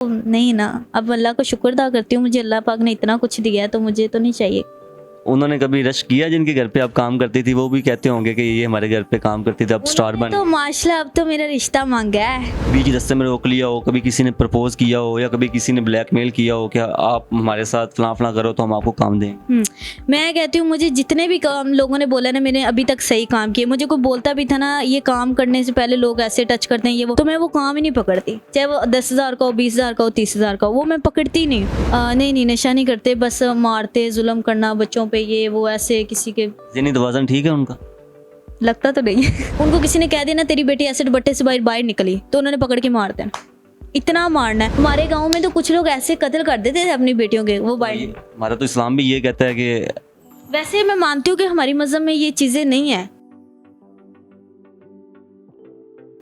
नहीं ना, अब अल्लाह को शुक्र अदा करती हूँ, मुझे अल्लाह पाक ने इतना कुछ दिया है तो मुझे तो नहीं चाहिए। उन्होंने कभी रश किया जिनके घर पे आप काम करती थी? वो भी कहते होंगे कि ये हमारे घर पे काम करती थी, अब स्टार बन तो माशाल्लाह अब तो मेरा रिश्ता मांगा है। बीच रास्ते में रोक लिया हो, कभी किसी ने प्रपोज किया हो या कभी किसी ने ब्लैकमेल किया हो कि आप हमारे साथ फलां फलां करो तो हम आपको काम देंगे? मैं कहती हूँ मुझे जितने भी काम लोगों ने बोला ना, मैंने अभी तक सही काम किए। मुझे कोई बोलता भी था ना ये काम करने से पहले लोग ऐसे टच करते हैं ये वो, तो मैं वो काम ही नहीं पकड़ती, चाहे वो 10,000 का हो, 20,000 का हो, 30,000 का हो, वो मैं पकड़ती नहीं। नहीं, नशा नहीं करते, बस मारते, जुल्म करना बच्चों पे, ये वो ऐसे किसी के। ज़हनी तवाज़ुन ठीक है उनका? लगता तो नहीं है। उनको किसी ने कह दिया ना तेरी बेटी ऐसे बट्टे से बाहर निकली, तो उन्होंने पकड़ के मार देना। इतना मारना है। हमारे गांव में तो कुछ लोग ऐसे कत्ल कर देते थे अपनी बेटियों के, वो बाहर। हमारा तो इस्लाम भी ये कहता है कि वैसे मैं मानती हूँ कि हमारी मजहब में ये चीजें नहीं है।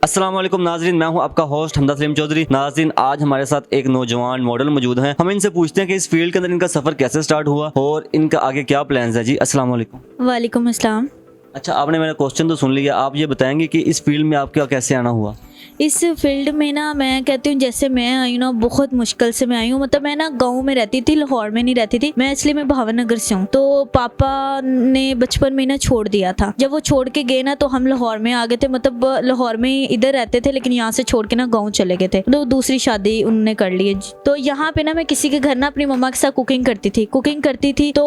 अस्सलाम वालेकुम नाजरीन, मैं हूं आपका होस्ट हमदा सलीम चौधरी। नाजरीन, आज हमारे साथ एक नौजवान मॉडल मौजूद हैं। हम इनसे पूछते हैं कि इस फील्ड के अंदर इनका सफ़र कैसे स्टार्ट हुआ और इनका आगे क्या प्लान्स है। जी अस्सलाम वालेकुम। वालेकुम अस्सलाम। अच्छा, आपने मेरा क्वेश्चन तो सुन लिया, आप ये बताएंगे कि इस फील्ड में आपका कैसे आना हुआ? इस फील्ड में ना मैं कहती हूँ जैसे मैं आई हूँ ना, बहुत मुश्किल से मैं आई हूँ। मतलब मैं ना गांव में रहती थी, लाहौर में नहीं रहती थी मैं, इसलिए मैं भावनगर से हूँ। तो पापा ने बचपन में ना छोड़ दिया था। जब वो छोड़ के गए ना तो हम लाहौर में आ गए थे। मतलब लाहौर में इधर रहते थे लेकिन यहाँ से छोड़ के ना गाँव चले गए थे। तो दूसरी शादी उन्होंने कर ली। तो यहाँ पे ना मैं किसी के घर ना अपनी मम्मा के साथ कुकिंग करती थी। तो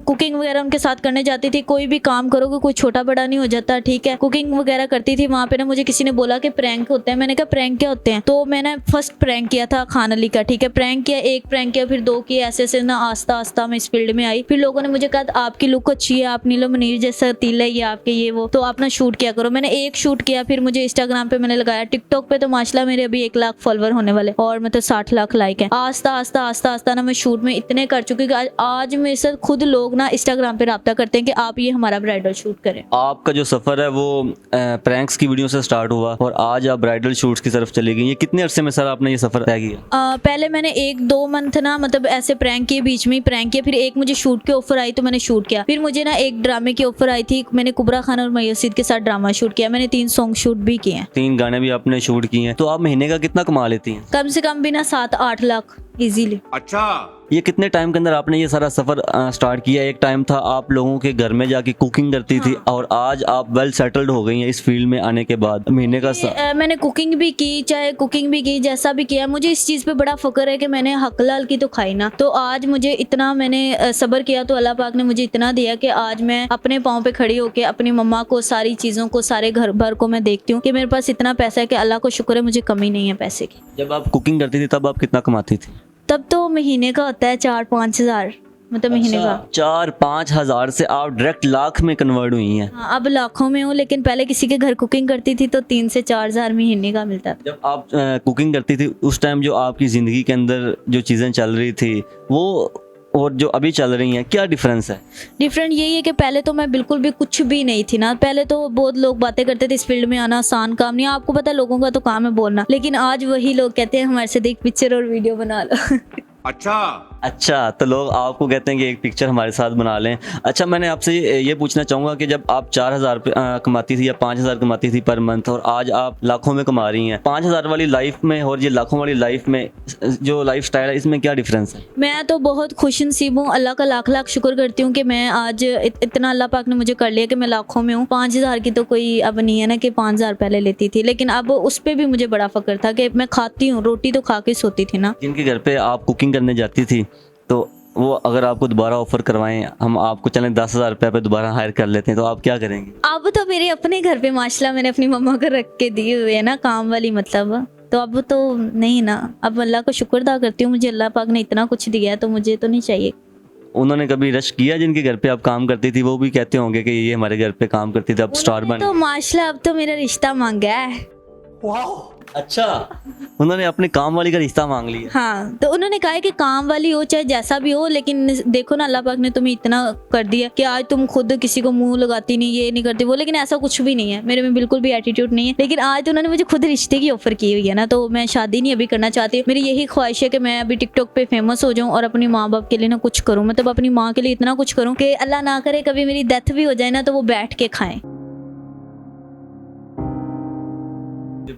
कुकिंग वगैरह उनके साथ करने जाती थी। कोई भी काम करोगे कोई छोटा बड़ा नहीं हो जाता, ठीक है। कुकिंग वगैरह करती थी वहाँ पे ना। मुझे किसी ने बोला कि प्रैंक होते हैं। मैंने कहा प्रैंक क्या होते हैं? तो मैंने फर्स्ट प्रैंक किया था खान अली का, ठीक है। प्रैंक किया, एक प्रैंक किया, फिर 2 किए, ऐसे ऐसे ना आस्ता आस्ता मैं इस फील्ड में आई। फिर लोगों ने मुझे कहा आपकी लुक अच्छी है, आप नीलो मुनीर जैसा तिल है ये आपके, ये वो, तो आप ना शूट किया करो। मैंने एक शूट किया, फिर मुझे इंस्टाग्राम पे मैंने लगाया। टिकटॉक पे तो माशाल्लाह मेरे अभी 1 लाख फॉलोवर होने वाले और मतलब 60 लाख लाइक है। आस्ता आस्ता ना मैं शूट में इतने कर चुकी कि आज मेरे साथ खुद लोग ना इंस्टाग्राम पे राब्ता करते हैं कि आप ये हमारा ब्राइडल शूट करें। आपका जो सफ़र है वो प्रैंक्स की वीडियो से स्टार्ट हुआ और आज आप ब्राइडल शूट्स की तरफ चली गई। ये कितने अरसे में सर आपने ये सफ़र तय किया? पहले मैंने 1-2 मंथ ना मतलब ऐसे प्रैंक किए, बीच में ही प्रैंक किया। फिर एक मुझे शूट की ऑफर आई तो मैंने शूट किया। फिर मुझे ना एक ड्रामे की ऑफर आई थी, मैंने कुबरा खान और मयूसिद के साथ ड्रामा शूट किया। मैंने 3 सॉन्ग शूट भी किए हैं। 3 गाने भी आपने शूट किए हैं। तो आप महीने का कितना कमा लेती हैं? कम से कम भी ना 7-8 लाख इजीली। अच्छा, ये कितने टाइम के अंदर आपने ये सारा सफ़र स्टार्ट किया? एक टाइम था आप लोगों के घर में जाके कुकिंग करती थी और आज आप वेल सेटल्ड हो गई हैं इस फील्ड में आने के बाद। महीने का मैंने कुकिंग भी की, चाहे कुकिंग भी की, जैसा भी किया। मुझे इस चीज़ पे बड़ा फक्र है कि मैंने हक लाल की तो खाई ना। तो आज मुझे इतना मैंने सब्र किया तो अल्लाह पाक ने मुझे इतना दिया कि आज मैं अपने पाँव पे खड़ी होकर अपनी मम्मा को, सारी चीज़ों को, सारे घर भर को मैं देखती हूँ कि मेरे पास इतना पैसा है कि अल्लाह को शुक्र है मुझे कमी नहीं है पैसे की। जब आप कुकिंग करती थी तब आप कितना कमाती थी? तब तो महीने का होता है 4-5 हज़ार, मतलब महीने का। 4-5 हज़ार से आप डायरेक्ट लाख में कन्वर्ट हुई हैं। हाँ, अब लाखों में हूँ, लेकिन पहले किसी के घर कुकिंग करती थी तो 3 से 4 हज़ार महीने का मिलता था। जब आप कुकिंग करती थी उस टाइम जो आपकी ज़िंदगी के अंदर जो चीज़ें चल रही थी वो और जो अभी चल रही हैं, क्या डिफरेंस है? डिफरेंट यही है कि पहले तो मैं बिल्कुल भी कुछ भी नहीं थी ना। पहले तो बहुत लोग बातें करते थे इस फील्ड में आना आसान काम नहीं है। आपको पता है लोगों का तो काम है बोलना, लेकिन आज वही लोग कहते हैं हमारे से देख पिक्चर और वीडियो बना लो। अच्छा, तो लोग आपको कहते हैं कि एक पिक्चर हमारे साथ बना लें। अच्छा, मैंने आपसे ये पूछना चाहूँगा कि जब आप 4,000 कमाती थी या 5,000 कमाती थी पर मंथ और आज आप लाखों में कमा रही हैं, 5,000 वाली लाइफ में और ये लाखों वाली लाइफ में जो लाइफ स्टाइल है इसमें क्या डिफरेंस है? मैं तो बहुत खुश नसीब हूँ, अल्लाह का लाख लाख शुक्र करती हूँ कि मैं आज इतना अल्लाह पाक ने मुझे कर लिया कि मैं लाखों में हूँ। 5,000 की तो कोई अब नहीं है ना कि 5,000 पहले लेती थी, लेकिन अब उस पर भी मुझे बड़ा फक्र था कि मैं खाती हूँ, रोटी तो खा के सोती थी ना। जिनके घर पे आप कुकिंग करने जाती थी तो वो अगर आपको दोबारा ऑफर करवाएं, हम आपको चलें 10,000 रुपये पे दोबारा हायर कर लेते हैं, तो आप क्या करेंगे? अब तो मेरे अपने घर पे माशाल्लाह मैंने अपनी मम्मा को रख के दिए हुए है ना काम वाली, मतलब तो अब तो नहीं ना। अब अल्लाह को शुक्र अदा करती हूँ, मुझे अल्लाह पाक ने इतना कुछ दिया है तो मुझे तो नहीं चाहिए। उन्होंने कभी रश किया जिनके घर पे आप काम करती थी? वो भी कहते होंगे कि ये हमारे घर पे काम करती थी, अब स्टार बन। तो माशाल्लाह अब तो मेरा रिश्ता मांगा है। अच्छा, उन्होंने अपने काम वाली का रिश्ता मांग लिया। हाँ, तो उन्होंने कहा है कि काम वाली हो चाहे जैसा भी हो, लेकिन देखो ना अल्लाह पाक ने तुम्हें इतना कर दिया कि आज तुम खुद किसी को मुंह लगाती नहीं, ये नहीं करती वो, लेकिन ऐसा कुछ भी नहीं है, मेरे में बिल्कुल भी एटीट्यूड नहीं है। लेकिन आज तो उन्होंने मुझे खुद रिश्ते की ऑफर की हुई है ना, तो मैं शादी नहीं अभी करना चाहती। मेरी यही ख्वाहिश है कि मैं अभी टिकटॉक पे फेमस हो जाऊँ और अपनी माँ बाप के लिए ना कुछ करूँ, मतलब अपनी माँ के लिए इतना कुछ करूँ कि अल्लाह ना करे कभी मेरी डेथ भी हो जाए ना तो वो बैठ के खाएं।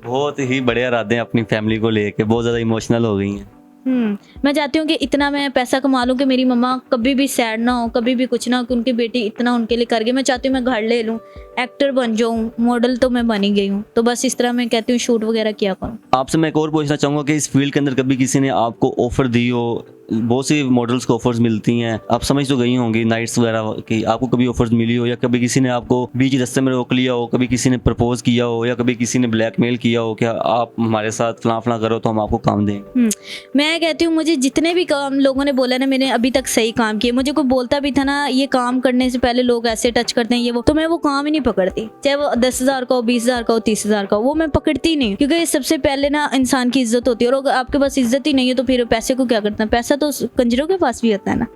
बहुत ही बड़े इरादे हैं अपनी फैमिली को लेके, बहुत ज़्यादा इमोशनल हो गई हैं। मैं चाहती हूँ कि इतना मैं पैसा कमा लूँ कि मेरी मम्मा कभी भी सैड ना हो, कभी भी कुछ ना हो, कि उनकी बेटी इतना उनके लिए कर गई। मैं चाहती हूँ मैं घर ले लूँ, एक्टर बन जाऊँ, मॉडल तो मैं बन ही गई हूँ, तो बस इस तरह मैं कहती हूँ शूट वगैरह किया करूँ। आपसे मैं एक और पूछना चाहूँगा कि इस फील्ड के अंदर कभी किसी ने आपको ऑफर दी हो? बहुत सी मॉडल्स को ऑफर्स मिलती हैं, आप समझ तो गई होंगी नाइट्स वगैरह की, आपको कभी ऑफर्स मिली हो, या कभी किसी ने आपको बीच रास्ते में रोक लिया हो, कभी किसी ने प्रपोज किया हो, या कभी किसी ने ब्लैकमेल किया हो कि आप हमारे साथ फलां फलां करो तो हम आपको काम देंगे? मैं कहती हूँ मुझे जितने भी काम लोगों ने बोला ना, मैंने अभी तक सही काम किए। मुझे कोई बोलता भी था ना ये काम करने से पहले लोग ऐसे टच करते हैं ये वो, तो मैं वो काम ही नहीं पकड़ती, चाहे वो 10,000 का हो, 20,000 का हो, 30,000 का हो, वो मैं पकड़ती नहीं, क्योंकि सबसे पहले ना इंसान की इज्जत होती है, और अगर आपके पास इज्जत ही नहीं है तो फिर पैसे को क्या करना है? पैसा तो कंजरों के पास भी आता है ना।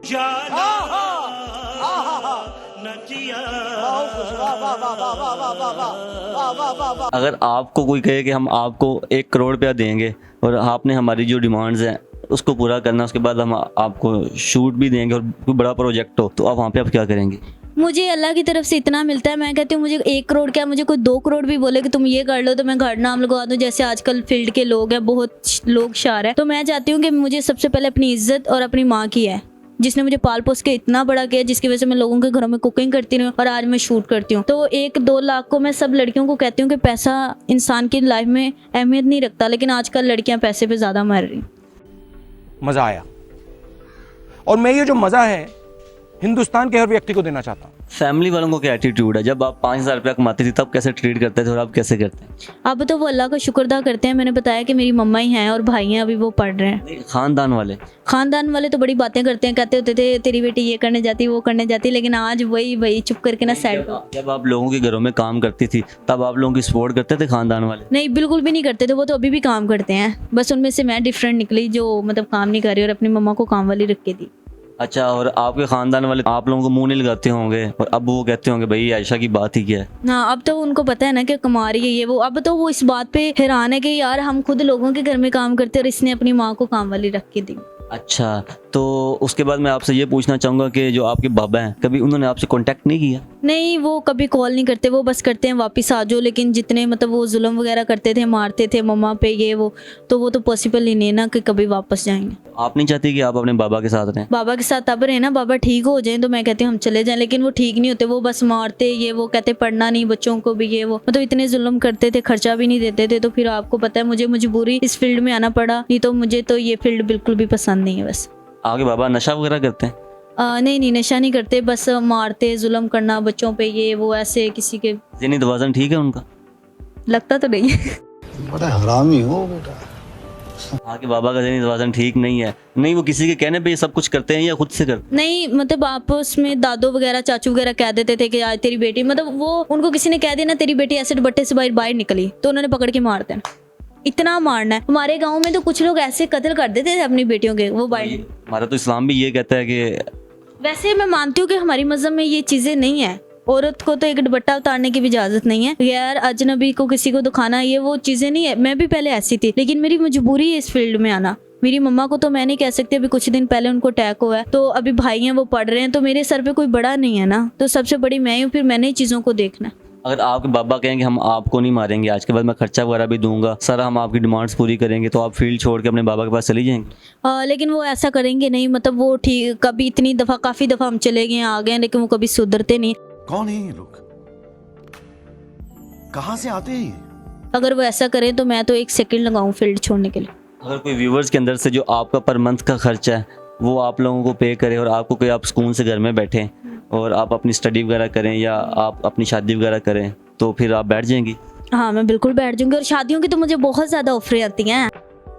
अगर आपको कोई कहे कि हम आपको 1 करोड़ रुपया देंगे और आपने हमारी जो डिमांड्स हैं उसको पूरा करना, उसके बाद हम आपको शूट भी देंगे और कोई बड़ा प्रोजेक्ट हो, तो आप वहाँ पे आप क्या करेंगे? मुझे अल्लाह की तरफ से इतना मिलता है, मैं कहती हूँ मुझे 1 करोड़ क्या, मुझे कोई 2 करोड़ भी बोले कि तुम ये कर लो तो मैं घर नाम लगवा दूँ। जैसे आजकल फील्ड के लोग हैं, बहुत लोग शार है, तो मैं चाहती हूँ कि मुझे सबसे पहले अपनी इज्जत और अपनी माँ की है, जिसने मुझे पाल पोस के इतना बड़ा किया, जिसकी वजह से मैं लोगों के घरों में कुकिंग करती हूँ और आज मैं शूट करती हूँ। तो 1-2 लाख को मैं सब लड़कियों को कहती हूँ कि पैसा इंसान की लाइफ में अहमियत नहीं रखता, लेकिन आजकल लड़कियाँ पैसे पे ज़्यादा मर रही। मजा आया, और मैं ये जो मजा है हिंदुस्तान के हर व्यक्ति को देना चाहता हूँ। फैमिली वालों को क्या एटीट्यूड है? जब आप 5,000 रुपया कमाती थी तब कैसे ट्रीट करते थे और आप कैसे करते हैं? अब तो वो अल्लाह का शुक्र करते हैं। मैंने बताया कि मेरी मम्मा ही हैं और भाई हैं, अभी वो पढ़ रहे हैं। खानदान वाले तो बड़ी बातें करते हैं, कहते होते थे तेरी बेटी ये करने जाती वो करने जाती, लेकिन आज वही चुप करके ना साइड। जब आप लोगों के घरों में काम करती थी तब आप लोगों की सपोर्ट करते थे खानदान वाले? नहीं, बिल्कुल भी नहीं करते थे, वो तो अभी भी काम करते हैं, बस उनमें से मैं डिफरेंट निकली जो मतलब काम नहीं कर रही और अपनी मम्मा को काम वाली रख के दी। अच्छा, और आपके खानदान वाले आप लोगों को मुंह नहीं लगाते होंगे और अब वो कहते होंगे भाई आयशा की बात ही क्या है? हाँ, अब तो उनको पता है ना कि कमा रही है ये वो, अब तो वो इस बात पे हैरान है कि यार हम खुद लोगों के घर में काम करते और इसने अपनी माँ को काम वाली रख के दी। अच्छा, तो उसके बाद मैं आपसे ये पूछना चाहूँगा कि जो आपके बाबा हैं, कभी उन्होंने आपसे कांटेक्ट नहीं किया? नहीं, वो कभी कॉल नहीं करते, वो बस करते हैं वापस आ जाओ, लेकिन जितने मतलब वो जुल्म वगैरह करते थे, मारते थे मम्मा पे ये वो, तो वो तो पॉसिबल ही नहीं ना कि कभी वापस जाएंगे। आप नहीं चाहती कि आप अपने बाबा के साथ रहें? बाबा के साथ तब रहे ना, बाबा ठीक हो जाए तो मैं कहती हूँ हम चले जाएं, लेकिन वो ठीक नहीं होते, वो बस मारते ये वो, कहते पढ़ना नहीं बच्चों को भी ये वो, मतलब इतने जुल्म करते थे, खर्चा भी नहीं देते थे। तो फिर आपको पता है मुझे मजबूरी इस फील्ड में आना पड़ा, नहीं तो मुझे तो ये फील्ड बिल्कुल भी पसंद नहीं है। बस आपके बाबा नशा वगैरह करते हैं? नहीं, नशा नहीं करते, बस मारते, जुल्म करना बच्चों पे ये वो, ऐसे किसी के। ज़हनी तवाज़ुन ठीक है उनका? लगता तो नहीं है। बड़ा हरामी हो बेटा। आपके बाबा का ज़हनी तवाज़ुन ठीक नहीं है? नहीं, वो किसी के कहने पे ये सब कुछ करते हैं या खुद से करते हैं? नहीं, मतलब आपस में दादो वगैरह चाचू वगैरह कह देते थे कि आज तेरी बेटी, मतलब वो उनको किसी ने कह दिया ना तेरी बेटी ऐसे दुपट्टे से बाहर निकली, तो उन्होंने पकड़ के मार देना, इतना मारना है। हमारे गांव में तो कुछ लोग ऐसे कत्ल कर देते थे अपनी बेटियों के, वो बाहर। हमारा तो इस्लाम भी ये कहता है कि, वैसे मैं मानती हूँ कि हमारी मजहब में ये चीजें नहीं है, औरत को तो एक दुपट्टा उतारने की भी इजाजत नहीं है, गैर अजनबी को किसी को दिखाना ये वो चीजें नहीं है। मैं भी पहले ऐसी थी, लेकिन मेरी मजबूरी है इस फील्ड में आना। मेरी मम्मा को तो मैं नहीं कह सकती, अभी कुछ दिन पहले उनको अटैक हुआ है, तो अभी भाई हैं वो पढ़ रहे हैं, तो मेरे सर पे कोई बड़ा नहीं है ना, तो सबसे बड़ी मैं हूँ, फिर मैंने ही चीज़ों को देखना। अगर आपके बाबा कहेंगे हम आपको नहीं मारेंगे, आज के बाद मैं खर्चा वगैरह भी दूंगा, सारा हम आपकी डिमांड्स पूरी करेंगे, तो आप फील्ड छोड़ के अपने बाबा के पास चली जाएंगे? लेकिन वो ऐसा करेंगे नहीं, मतलब वो ठीक कभी काफ़ी दफ़ा हम चले गए आ गए, लेकिन वो कभी सुधरते नहीं। कौन है ये लोग, कहाँ से आते हैं? अगर वो ऐसा करें तो मैं तो 1 सेकंड लगाऊं फील्ड छोड़ने के लिए। अगर कोई व्यूवर्स के अंदर से जो आपका पर मंथ का खर्चा है वो आप लोगों को पे करे और आपको कोई आप सुकून से घर में बैठें और आप अपनी स्टडी वगैरह करें या आप अपनी शादी वगैरह करें, तो फिर आप बैठ जाएंगी? हाँ, मैं बिल्कुल बैठ जाऊंगी, और शादियों की तो मुझे बहुत ज़्यादा ऑफरें आती हैं।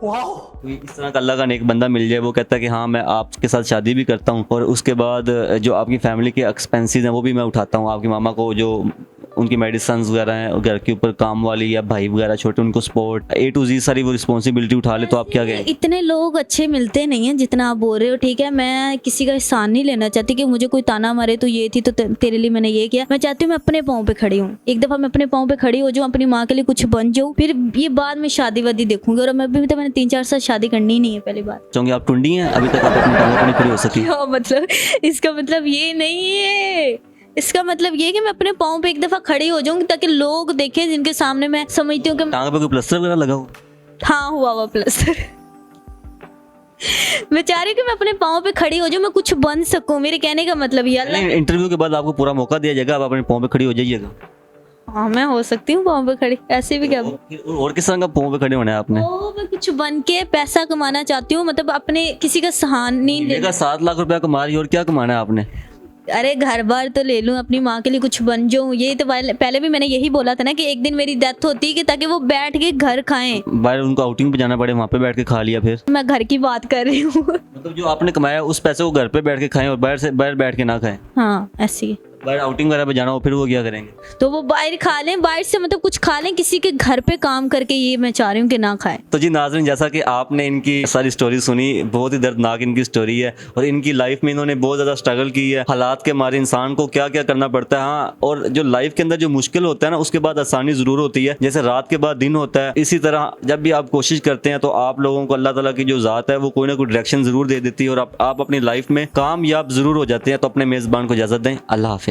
कोई इस तरह का अल्लाह का नेक बंदा मिल जाए, वो कहता है कि हाँ मैं आपके साथ शादी भी करता हूँ और उसके बाद जो आपकी फैमिली के एक्सपेंसेस हैं वो भी मैं उठाता हूँ, आपकी मामा को जो उनकी मेडिसिन वगैरह हैं, घर के ऊपर काम वाली या भाई वगैरह छोटे उनको सपोर्ट A to Z सारी वो रिस्पॉन्सिबिलिटी उठा ले, तो आप क्या कहें? इतने लोग अच्छे मिलते नहीं हैं जितना आप बोल रहे हो, ठीक है। मैं किसी का एहसान नहीं लेना चाहती कि मुझे कोई ताना मारे तो ये थी तो तेरे लिए मैंने ये किया। मैं चाहती हूँ मैं अपने पाँव पे खड़ी हूँ, एक दफ़ा मैं अपने पाँव पे खड़ी हो जाऊँ, अपनी माँ के लिए कुछ बन जाऊँ, फिर ये बाद में शादी वादी देखूंगी। और मैं भी तो मैंने 3-4 साल शादी करनी ही नहीं है पहली बात। चाहूँगी आप टुंडी हैं, अभी तक आप अपने टांगों पर नहीं खड़ी हो सकी? मतलब इसका मतलब ये नहीं है, इसका मतलब ये कि मैं अपने पाँव पे एक दफ़ा खड़ी हो जाऊंगी ताकि लोग देखें जिनके सामने मैं समझती हूँ कि टांग पे कोई प्लास्टर वगैरह लगा हो? हाँ, हुआ प्लास्टर। मैं चाह रही हूँ कि मैं अपने पाँव पे खड़ी हो जाऊँ, मैं कुछ बन सकूँ, मेरे कहने का मतलब ये अल्लाह। इंटरव्यू के बाद आपको पूरा मौका दिया जाएगा, आप अपने पाँव पे खड़ी हो जाइएगा। हाँ मैं हो सकती हूँ पाँव पे खड़ी, ऐसे भी क्या। और किस तरह का पाँव पे खड़े होना है आपने? ओ मैं कुछ बन के पैसा कमाना चाहती हूँ, मतलब अपने किसी का सहारा नहीं महीने का 7 लाख रुपया कमा रही है और क्या कमाना है आपने? अरे घर बार तो ले लूं, अपनी माँ के लिए कुछ बन जाऊं, यही तो पहले भी मैंने यही बोला था ना कि एक दिन मेरी डेथ होती है कि ताकि वो बैठ के घर खाएं। बाहर उनको आउटिंग पे जाना पड़े, वहाँ पे बैठ के खा लिया फिर? मैं घर की बात कर रही हूँ। मतलब जो आपने कमाया उस पैसे को घर पे बैठ के खाएं और बाहर बैठ के ना खाएं। हाँ ऐसी बाहर आउटिंग वगैरह पे जाना हो फिर वो क्या करेंगे? तो वो बाहर खा लें, बाहर से मतलब कुछ खा लें, किसी के घर पे काम करके, ये मैं चाह रही हूँ कि ना खाएं। तो जी नाज़रीन, जैसा कि आपने इनकी सारी स्टोरी सुनी, बहुत ही दर्दनाक इनकी स्टोरी है और इनकी लाइफ में इन्होंने बहुत ज़्यादा स्ट्रगल की है। हालात के मारे इंसान को क्या क्या करना पड़ता है। हाँ, और जो लाइफ के अंदर जो मुश्किल होता है ना, उसके बाद आसानी ज़रूर होती है। जैसे रात के बाद दिन होता है, इसी तरह जब भी आप कोशिश करते हैं तो आप लोगों को अल्लाह ताला की जो ज़ात है वो कोई ना कोई डायरेक्शन ज़रूर दे देती है और आप अपनी लाइफ में कामयाब ज़रूर हो जाते हैं। तो अपने मेज़बान को इजाज़त दें। अल्लाह हाफिज़।